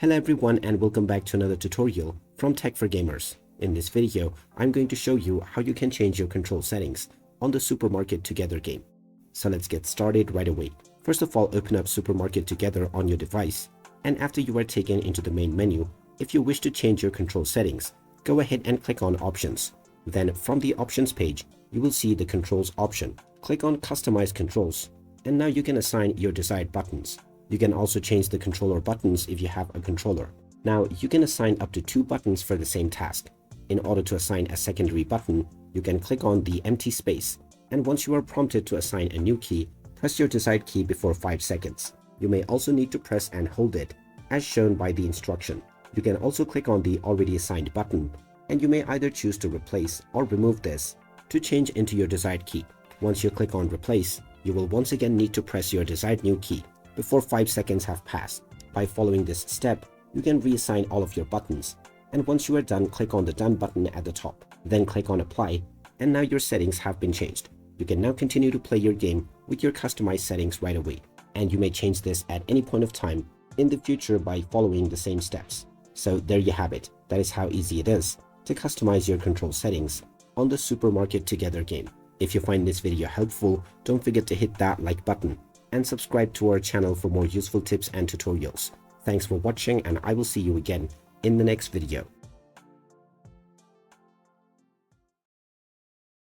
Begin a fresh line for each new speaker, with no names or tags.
Hello everyone and welcome back to another tutorial from Tech for Gamers. In this video, I'm going to show you how you can change your control settings on the Supermarket Together game. So let's get started right away. First of all, open up Supermarket Together on your device, and after you are taken into the main menu, if you wish to change your control settings, go ahead and click on Options. Then from the Options page, you will see the Controls option. Click on Customize Controls, and now you can assign your desired buttons. You can also change the controller buttons if you have a controller. Now, you can assign up to 2 buttons for the same task. In order to assign a secondary button, you can click on the empty space, and once you are prompted to assign a new key, press your desired key before 5 seconds. You may also need to press and hold it, as shown by the instruction. You can also click on the already assigned button, and you may either choose to replace or remove this to change into your desired key. Once you click on Replace, you will once again need to press your desired new key before 5 seconds have passed. By following this step, you can reassign all of your buttons, and once you are done, click on the Done button at the top. Then click on Apply, and now your settings have been changed. You can now continue to play your game with your customized settings right away, and you may change this at any point of time in the future by following the same steps. So there you have it. That is how easy it is to customize your control settings on the Supermarket Together game. If you find this video helpful, don't forget to hit that like button and subscribe to our channel for more useful tips and tutorials. Thanks for watching, and I will see you again in the next video.